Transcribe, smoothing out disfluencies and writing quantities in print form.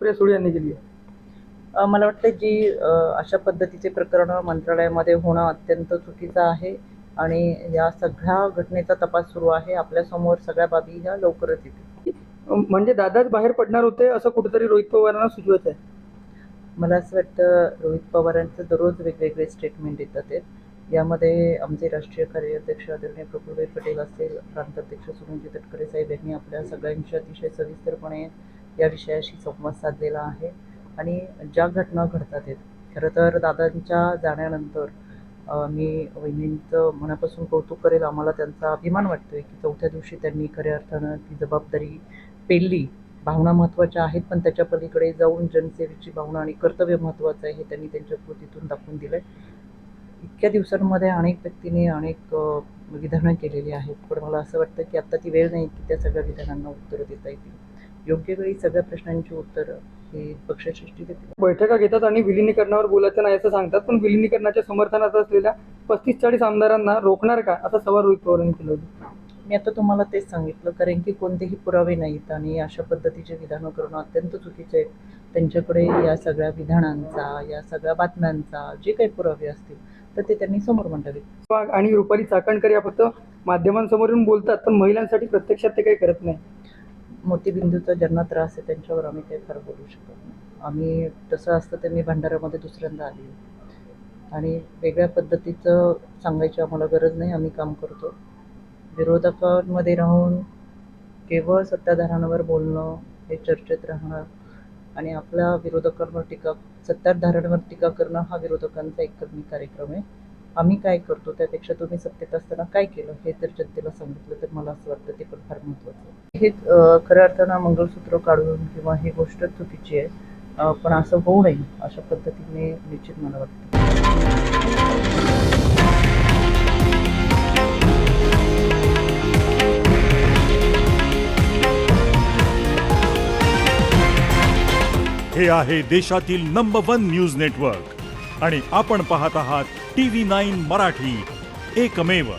सुप्रिया सुळे यांनी केली आहे? मला वाटतं जी अशा पद्धतीचे प्रकरण मंत्रालयामध्ये होणं अत्यंत चुकीचं आहे आणि या सगळ्या घटनेचा तपास सुरू आहे. आपल्यासमोर सगळ्या बाबी ह्या लवकरच येतील. म्हणजे दादाच बाहेर पडणार होते असं कुठेतरी रोहित पवारांना सुचवत आहे. मला असं वाटतं रोहित पवारांचं दररोज वेगवेगळे स्टेटमेंट येतात आहेत. यामध्ये आमचे राष्ट्रीय कार्याध्यक्ष आदरणीय प्रफुल्लभाई पटेल असतील, प्रांताध्यक्ष सुनीलजी तटकरे साहेब यांनी आपल्या सगळ्यांशी अतिशय सविस्तरपणे या विषयाशी संवाद साधलेला आहे आणि ज्या घटना घडतात आहेत, खरं तर दादांच्या जाण्यानंतर मी वहिनींचं मनापासून कौतुक करेल. आम्हाला त्यांचा अभिमान वाटतोय की चौथ्या दिवशी त्यांनी खऱ्या अर्थानं ती जबाबदारी पेलली. भावना महत्त्वाच्या आहेत, पण त्याच्या पलीकडे जाऊन जनसेवेची भावना आणि कर्तव्य महत्त्वाचं आहे हे त्यांनी त्यांच्या कृतीतून दाखवून दिलं आहे. इतक्या दिवसांमध्ये अनेक व्यक्तींनी अनेक विधानं केलेली आहेत, पण मला असं वाटतं की आत्ता ती वेळ नाही की त्या सगळ्या विधानांना उत्तरं देता येतील. योग्य वेळी सगळ्या प्रश्नांची उत्तरं हे पक्षश्रेष्ठी देतील. बैठका घेतात आणि विलिनीकरणावर बोलायचं नाही असं सांगतात, पण विलिनीकरणाच्या समर्थनात असलेल्या 35-40 आमदारांना रोखणार का असा सवाल रोहित पवारांनी केला होता. मी आता तुम्हाला तेच सांगितलं, कारण की कोणतेही पुरावे नाहीत आणि अशा पद्धतीचे विधानं करणं अत्यंत चुकीचे आहे. त्यांच्याकडे या सगळ्या विधानांचा, या सगळ्या बातम्यांचा जे काही पुरावे असतील तर ते त्यांनी समोर मांडावेत. आणि रुपाली चाकणकर या फक्त माध्यमांसमोर येऊन बोलतात, पण महिलांसाठी प्रत्यक्षात ते काही करत नाही. मोतीबिंदूचा ज्यांना त्रास आहे त्यांच्यावर आम्ही काही फार बोलू शकत नाही. आम्ही तसं असतं तर मी भंडाऱ्यामध्ये दुसऱ्यांदा आली आणि वेगळ्या पद्धतीचं सांगायची आम्हाला गरज नाही. आम्ही काम करतो. विरोधकांमध्ये राहून केवळ सत्ताधाऱ्यांवर बोलणं हे चर्चेत राहणं आणि आपल्या विरोधकांवर सत्ताधाऱ्यांवर टीका करणं हा विरोधकांचा एकमेव कार्यक्रम आहे. आम्ही काय करतो त्यापेक्षा तुम्ही सत्तेत असताना काय केलं हे जर जनतेला सांगितलं तर मला असं वाटतं ते पण फार महत्त्वाचं आहे. हे खऱ्या अर्थानं मंगळसूत्र काढून किंवा ही गोष्ट चुकीची आहे, पण असं होऊ नये अशा पद्धतीने निश्चित मला वाटतं. हे आहे देशातील नंबर 1 न्यूज नेटवर्क आणि आपण पाहत आहात TV9 मराठी, एकमेव.